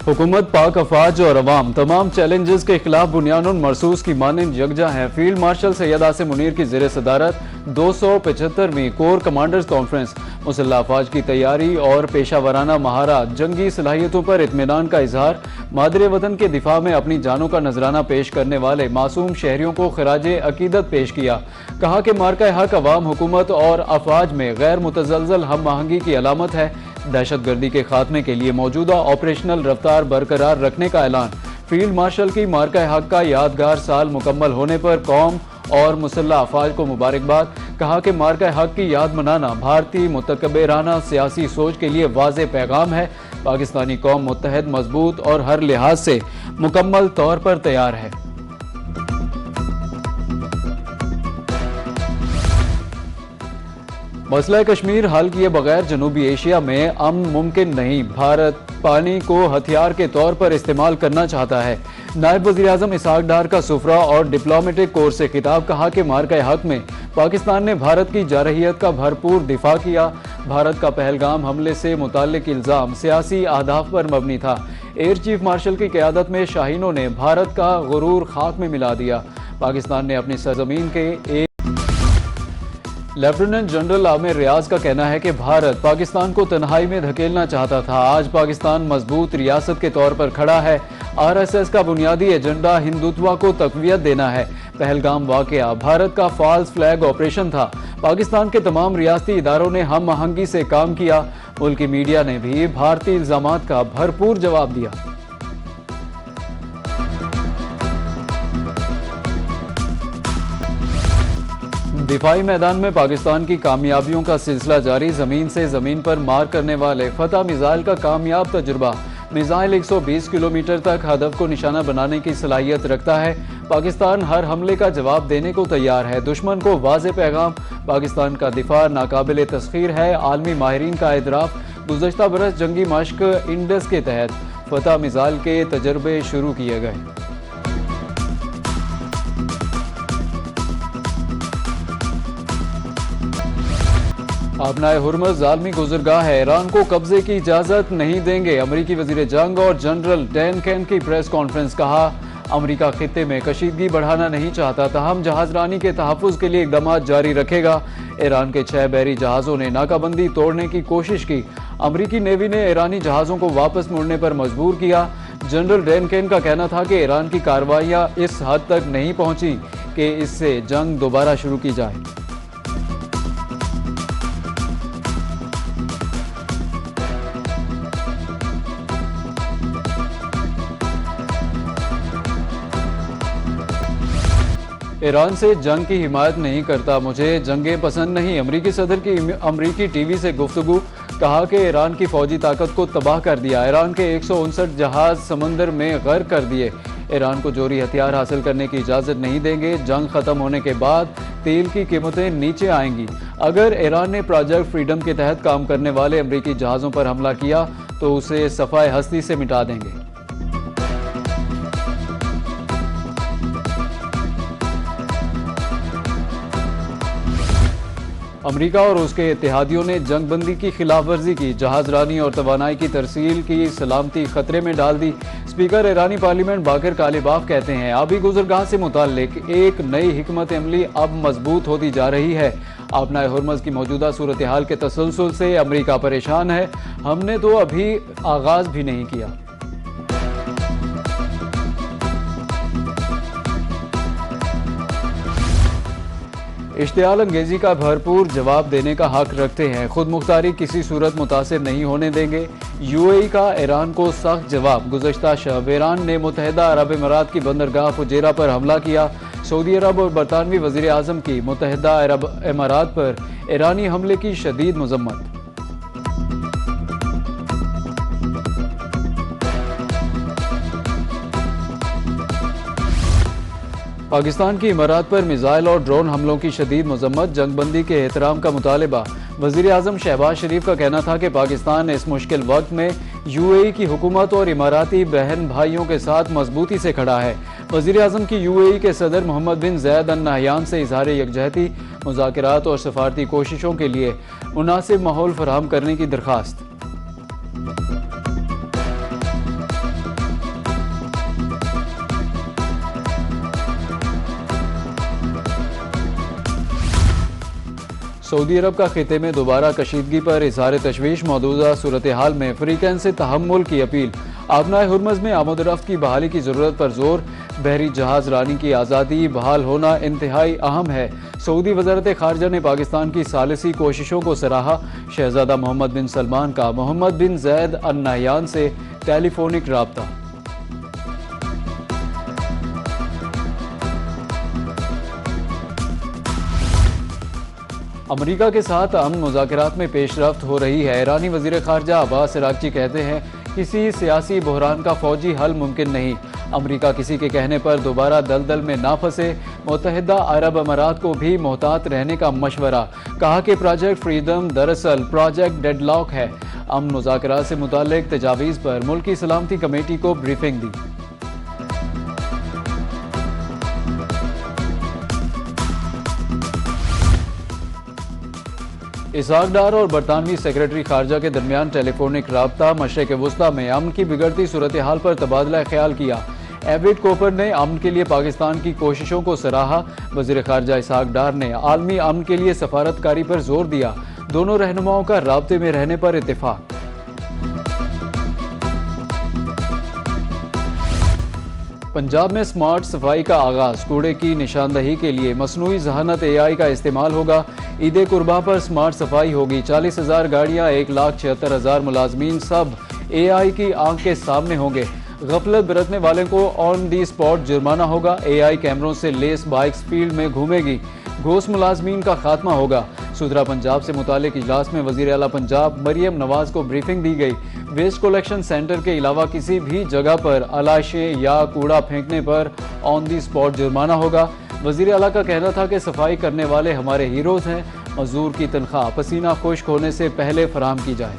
हुकूमत, पाक अफवाज और अवाम तमाम चैलेंजेस के खिलाफ बुनियानुन मरसूस की मानिंद यकजा हैं। फील्ड मार्शल सैयद आसिम मुनीर की ज़ेर सदारत 275वीं कोर कमांडर्स कॉन्फ्रेंस मुसल्लह अफवाज की तैयारी और पेशा वराना महारत, जंगी सलाहियतों पर इत्मीनान का इजहार, मादरे वतन के दिफा में अपनी जानों का नजराना पेश करने वाले मासूम शहरियों को खराजे अकीदत पेश किया। कहा कि मार्का हक अवाम, हुकूमत और अफवाज में गैर मुतजलजल हम आहंगी की अलामत है। दहशत गर्दी के खात्मे के लिए मौजूदा ऑपरेशनल रफ्तार बरकरार रखने का ऐलान। फील्ड मार्शल की मार्का हक का यादगार साल मुकम्मल होने पर कौम और मुसल्लह अफवाज को मुबारकबाद। कहा कि मार्का हक की याद मनाना भारतीय मुतकब्बिराना सियासी सोच के लिए वाज़े पैगाम है। पाकिस्तानी कौम मुत्तहद, मजबूत और हर लिहाज से मुकम्मल तौर पर तैयार है। मसला कश्मीर हल किए बगैर जनूबी एशिया में अमन मुमकिन नहीं। भारत पानी को हथियार के तौर पर इस्तेमाल करना चाहता है। नायब वज़ीर आज़म इसहाक डार का सुफरा और डिप्लोमेटिक कोर से खिताब। कहा कि मार्का हक में पाकिस्तान ने भारत की जारहियत का भरपूर दिफा किया। भारत का पहलगाम हमले से मुताल्लिक इल्ज़ाम सियासी अहदाफ पर मबनी था। एयर चीफ मार्शल की क़यादत में शाहीनों ने भारत का गुरूर खाक में मिला दिया। पाकिस्तान ने अपनी सरजमीन के एक लेफ्टिनेंट जनरल आमिर रियाज का कहना है कि भारत पाकिस्तान को तन्हाई में धकेलना चाहता था। आज पाकिस्तान मजबूत रियासत के तौर पर खड़ा है। आरएसएस का बुनियादी एजेंडा हिंदुत्व को तक़वियत देना है। पहलगाम वाक़या भारत का फॉल्स फ्लैग ऑपरेशन था। पाकिस्तान के तमाम रियासती इदारों ने हम आहंगी से काम किया। मुल्की मीडिया ने भी भारतीय इल्ज़ामात का भरपूर जवाब दिया। दिफाई मैदान में पाकिस्तान की कामयाबियों का सिलसिला जारी। जमीन से जमीन पर मार करने वाले फतह मिसाइल का कामयाब तजुर्बा। मिसाइल 120 किलोमीटर तक हदफ को निशाना बनाने की सलाहियत रखता है। पाकिस्तान हर हमले का जवाब देने को तैयार है। दुश्मन को वाज़े पैगाम, पाकिस्तान का दिफा नाकाबिले तस्खीर है। आलमी माहिरीन का एतराफ़। गुज़श्ता बरस जंगी मश्क इंडस के तहत फतह मिसाइल के तजर्बे शुरू किए गए। अपनाए हुर्मुज़ ज़ालमी गुज़रगाह है, ईरान को कब्जे की इजाज़त नहीं देंगे। अमरीकी वज़ीर जंग और जनरल डैन कैन की प्रेस कॉन्फ्रेंस। कहा अमरीका खित्ते में कशीदगी बढ़ाना नहीं चाहता, तहम जहाज़रानी के तहफ़्फ़ुज़ के लिए इक़दामात जारी रखेगा। ईरान के 6 बहरी जहाज़ों ने नाकाबंदी तोड़ने की कोशिश की। अमरीकी नेवी ने ईरानी जहाज़ों को वापस मुड़ने पर मजबूर किया। जनरल डैन कैन का कहना था कि ईरान की कार्रवाइयाँ इस हद तक नहीं पहुँची कि इससे जंग दोबारा शुरू की जाए। ईरान से जंग की हिमायत नहीं करता, मुझे जंगें पसंद नहीं। अमरीकी सदर की अमरीकी टीवी से गुफ्तगू। कहा कि ईरान की फौजी ताकत को तबाह कर दिया। ईरान के 159 जहाज समंदर में गर्क कर दिए। ईरान को जोरी हथियार हासिल करने की इजाज़त नहीं देंगे। जंग ख़त्म होने के बाद तेल की कीमतें नीचे आएंगी। अगर ईरान ने प्रोजेक्ट फ्रीडम के तहत काम करने वाले अमरीकी जहाज़ों पर हमला किया तो उसे सफ़ाए हस्ती से मिटा देंगे। अमरीका और उसके इत्तेहादियों ने जंग बंदी की खिलाफ वर्जी की। जहाज़रानी और तवानाई की तरसील की सलामती खतरे में डाल दी। स्पीकर ईरानी पार्लियामेंट बाकर कालिबाफ कहते हैं आबी गुज़रगाह से मुताल्लिक एक नई हिकमत अमली अब मजबूत होती जा रही है। अपनाए हुर्मुज़ की मौजूदा सूरत हाल के तसलसल से अमरीका परेशान है। हमने तो अभी आगाज़ भी नहीं किया। इश्तियाल अंगेजी का भरपूर जवाब देने का हक रखते हैं। खुद मुख्तारी किसी सूरत मुतासिर नहीं होने देंगे। यूएई का ईरान को सख्त जवाब। गुज़श्ता शब ईरान ने मुत्तहिदा अरब अमारात की बंदरगाह फुजैरा पर हमला किया। सऊदी अरब और बरतानवी वज़ीर आज़म की मुत्तहिदा अरब अमारात पर ईरानी हमले की शदीद मज़म्मत। पाकिस्तान की इमारात पर मिसाइल और ड्रोन हमलों की शदीद मजम्मत। जंगबंदी के एहतराम का मुतालबा। वज़ीर आज़म शहबाज शरीफ का कहना था कि पाकिस्तान इस मुश्किल वक्त में यूएई की हुकूमत और इमाराती बहन भाइयों के साथ मजबूती से खड़ा है। वज़ीर आज़म की यूएई के सदर मोहम्मद बिन ज़ायद अल नहयान से इज़हार यकजहती, मुज़ाकरात और सफारती कोशिशों के लिए मुनासिब माहौल फराहम करने की दरख्वास्त। सऊदी अरब का खिते में दोबारा कशीदगी पर इजहार तशवीश, मौजूदा सूरत हाल में फ्रीकैन से तहम्मुल की अपील। आबनाए हुर्मज़ में आमद-ओ-रफ्त की बहाली की ज़रूरत पर जोर। बहरी जहाज रानी की आज़ादी बहाल होना इंतहाई अहम है। सऊदी वज़ारत ख़ारजा ने पाकिस्तान की सालिसी कोशिशों को सराहा। शहज़ादा मोहम्मद बिन सलमान का मोहम्मद बिन जैद अल नहयान से टेलीफोनिक राब्ता। अमरीका के साथ अमन मुज़ाकरात में पेशरफ्त हो रही है। ईरानी वज़ीर ख़ारजा अब्बास अराग़ची कहते हैं किसी सियासी बहरान का फ़ौजी हल मुमकिन नहीं। अमरीका किसी के कहने पर दोबारा दलदल में ना फंसे। मुत्तहिदा अरब अमारात को भी मोहतात रहने का मशवरा। कहा कि प्रोजेक्ट फ्रीडम दरअसल प्रोजेक्ट डेडलॉक है। अमन मुज़ाकरात से मुताल्लिक़ तजावीज़ पर मुल्की सलामती कमेटी को ब्रीफिंग दी। इसहाक डार और बरतानवी सेक्रेटरी खारजा के दरमियान टेलीफोनिक राब्ता। मशरिक़ वुस्ता में अमन की बिगड़ती सूरत हाल पर तबादला ख्याल किया। एविड कोपर ने अमन के लिए पाकिस्तान की कोशिशों को सराहा। वज़ीर खारजा इसहाक डार ने आलमी अमन के लिए सफारतकारी पर जोर दिया। दोनों रहनुमाओं का राब्ते में रहने पर इत्तेफाक। पंजाब में स्मार्ट सफाई का आगाज। कूड़े की निशानदही के लिए मसनूई ज़हानत AI का इस्तेमाल होगा। ईद कुर्बा पर स्मार्ट सफाई होगी। 40,000 गाड़ियाँ, 1,76,000 मुलाजमीन, सब AI की आंख के सामने होंगे। गफलत बरतने वाले को ऑन दी स्पॉट जुर्माना होगा। AI कैमरों से लेस बाइक्स फील्ड में घूमेगी। घोष मुलाजमीन का खात्मा होगा। सुधरा पंजाब से मुतालिक इजलास में वज़ीर आला पंजाब मरियम नवाज को ब्रीफिंग दी गई। वेस्ट कलेक्शन सेंटर के अलावा किसी भी जगह पर अलाशे या कूड़ा फेंकने पर ऑन दी स्पॉट जुर्माना होगा। वज़ीर आला का कहना था कि सफाई करने वाले हमारे हीरोज़ हैं। मजदूर की तनख्वाह पसीना खुश्क होने से पहले फराहम की जाए।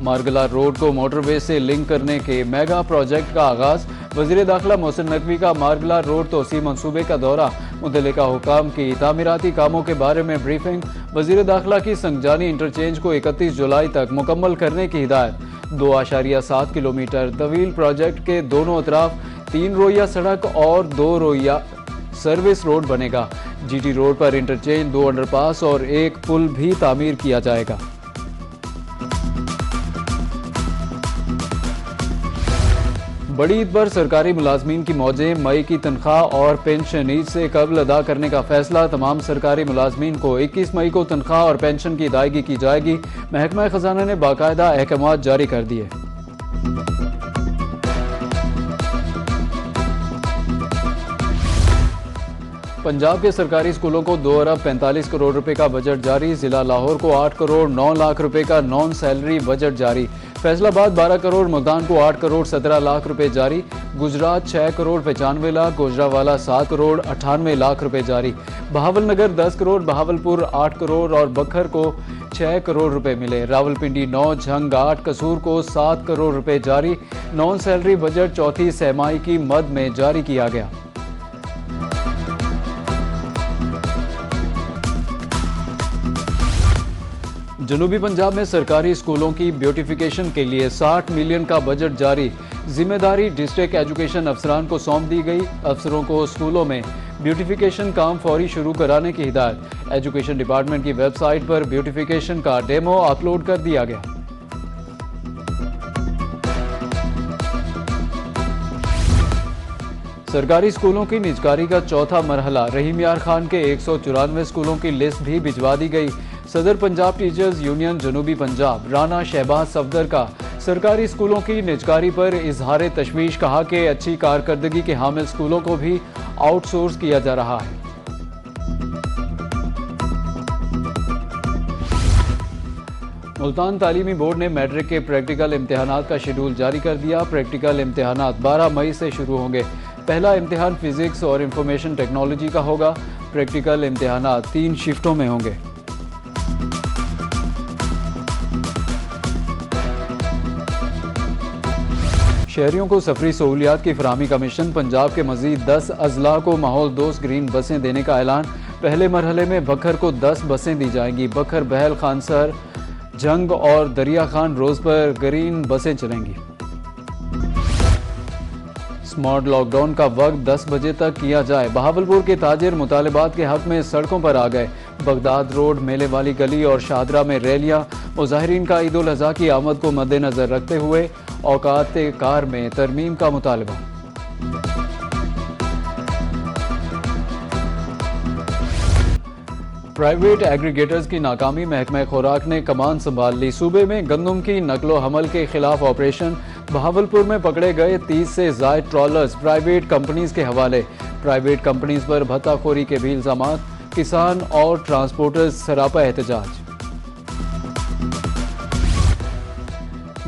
मार्गला रोड को मोटरवे से लिंक करने के मेगा प्रोजेक्ट का आगाज। वज़ीर दाखिला मोहसिन नकवी का मार्गला रोड तोसी मंसूबे का दौरा। मुतल्लिका हुकाम की तामीराती कामों के बारे में ब्रीफिंग। वज़ीर दाखिला की संगजानी इंटरचेंज को 31 जुलाई तक मुकम्मल करने की हिदायत। 2.7 किलोमीटर तवील प्रोजेक्ट के दोनों अतराफ 3 रोइया सड़क और 2 रोइया सर्विस रोड बनेगा। GT रोड पर इंटरचेंज, 2 अंडरपास और 1 पुल भी तामीर किया जाएगा। बड़ी ईद पर सरकारी मुलाजमीन की मौजें। मई की तनख्वाह और पेंशन ईद से कबल अदा करने का फैसला। तमाम सरकारी मुलाजमीन को 21 मई को तनख्वाह और पेंशन की अदायगी की जाएगी। महकमा खजाना ने बाकायदा अहकाम जारी कर दिए। पंजाब के सरकारी स्कूलों को 2 अरब 45 करोड़ रुपए का बजट जारी। जिला लाहौर को 8 करोड़ 9 लाख रुपए का नॉन सैलरी बजट जारी। फैसलाबाद 12 करोड़, मुल्तान को 8 करोड़ 17 लाख रुपए जारी। गुजरात 6 करोड़ 95 लाख, गुजरावाला 7 करोड़ 98 लाख रुपए जारी। बहावलनगर 10 करोड़, बहावलपुर 8 करोड़ और बखर को 6 करोड़ रुपए मिले। रावलपिंडी 9, झंग 8, कसूर को 7 करोड़ रुपए जारी। नॉन सैलरी बजट चौथी सहमाही की मद में जारी किया गया। जनूबी पंजाब में सरकारी स्कूलों की ब्यूटिफिकेशन के लिए 60 मिलियन का बजट जारी। जिम्मेदारी डिस्ट्रिक्ट एजुकेशन अफसरान को सौंप दी गई। अफसरों को स्कूलों में ब्यूटिफिकेशन काम फौरी शुरू कराने की हिदायत। एजुकेशन डिपार्टमेंट की वेबसाइट पर ब्यूटिफिकेशन का डेमो अपलोड कर दिया गया। सरकारी स्कूलों की निजकारी का चौथा मरहला। रहीम यार खान के 194 स्कूलों की लिस्ट भी भिजवा दी गई। सदर पंजाब टीचर्स यूनियन जनूबी पंजाब राना शहबाज सफदर का सरकारी स्कूलों की निजकारी पर इजहार तशवीश। कहा कि अच्छी कारकर्दगी के हामिल स्कूलों को भी आउटसोर्स किया जा रहा है। मुल्तान तालीमी बोर्ड ने मैट्रिक के प्रैक्टिकल इम्तिहानात का शेड्यूल जारी कर दिया। प्रैक्टिकल इम्तिहानात 12 मई से शुरू होंगे। पहला इम्तिहान फिजिक्स और इंफॉर्मेशन टेक्नोलॉजी का होगा। प्रैक्टिकल इम्तिहानात 3 शिफ्टों में होंगे। शहरियों को सफरी सहूलियात की फराहमी का मिशन। पंजाब के मजीद 10 अजला को माहौल दोस्त ग्रीन बसें देने का ऐलान। पहले मरहले में बखर को 10 बसें दी जाएंगी। बखर, बहल, खानसर, जंग और दरिया खान रोज पर ग्रीन बसें चलेंगी। स्मार्ट लॉकडाउन का वक्त 10 बजे तक किया जाए। बहावलपुर के ताजिर मुतालबात के हक में सड़कों पर आ गए। बगदाद रोड, मेले वाली गली और शादरा में रैलियां। मुजाहिरीन का ईद उल अजहा की आमद को मद्देनजर रखते हुए औकात कार में तरमीम का मुतालबा। प्राइवेट एग्रीगेटर्स की नाकामी, महकमा खुराक ने कमान संभाल ली। सूबे में गंदम की नकलो हमल के खिलाफ ऑपरेशन। बहावलपुर में पकड़े गए 30 से जायद ट्रॉलर्स प्राइवेट कंपनीज के हवाले। प्राइवेट कंपनीज पर भत्ताखोरी के भी इल्जामात। किसान और ट्रांसपोर्टर्स सरापा एहतजाज।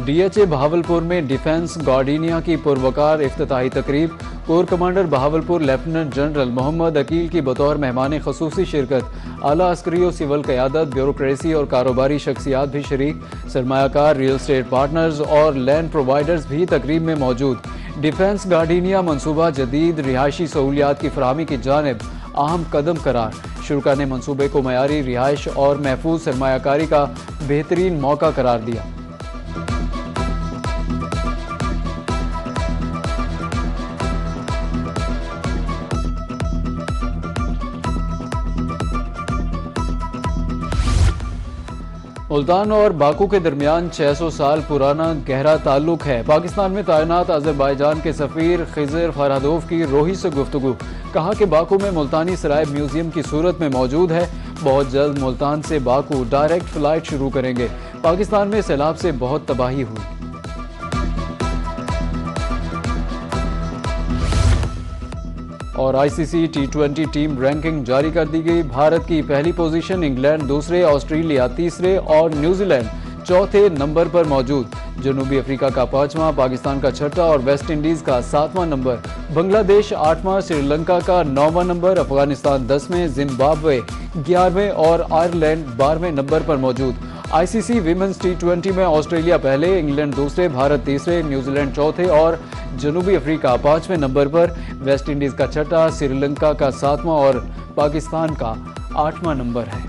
डीएचए बहावलपुर में डिफेंस गार्डिनिया की पुरवकार इफ्तिताही तकरीब। Corps commander Bahawalpur lieutenant general Mohammad Aqeel की बतौर मेहमान खसूसी शिरकत। आला अस्करी और सिविल क़यादत, ब्यूरोक्रेसी और कारोबारी शख्सियात भी शरीक। सरमायाकार, रियल एस्टेट पार्टनर्स और लैंड प्रोवाइडर्स भी तकरीब में मौजूद। डिफेंस गार्डिनिया मनसूबा जदीद रिहायशी सहूलियात की फराहमी की जानिब अहम कदम करार। शुरा ने मनसूबे को मयारी रिहाइश और महफूज सरमायाकारी का बेहतरीन मौका करार दिया। मुल्तान और बाकू के दरमियान 600 साल पुराना गहरा ताल्लुक है। पाकिस्तान में तैनात अजरबैजान के सफ़ीर खिज़र फरहादोव की रोही से गुफ्तगू। कहा कि बाकू में मुल्तानी सराय म्यूजियम की सूरत में मौजूद है। बहुत जल्द मुल्तान से बाकू डायरेक्ट फ्लाइट शुरू करेंगे। पाकिस्तान में सैलाब से बहुत तबाही हुई। और आईसीसी टी20 टीम रैंकिंग जारी कर दी गई। भारत की पहली पोजीशन, इंग्लैंड दूसरे, ऑस्ट्रेलिया तीसरे और न्यूजीलैंड चौथे नंबर पर मौजूद। जनूबी अफ्रीका का 5वां, पाकिस्तान का 6वां और वेस्ट इंडीज का 7वां नंबर। बांग्लादेश 8वां, श्रीलंका का 9वां नंबर, अफगानिस्तान 10वें, जिम्बाब्वे 11वें और आयरलैंड 12वें नंबर पर मौजूद। आईसीसी विमेंस टी20 में ऑस्ट्रेलिया पहले, इंग्लैंड दूसरे, भारत तीसरे, न्यूजीलैंड चौथे और जनूबी अफ्रीका 5वें नंबर पर। वेस्ट इंडीज का 6वां, श्रीलंका का 7वां और पाकिस्तान का 8वां नंबर है।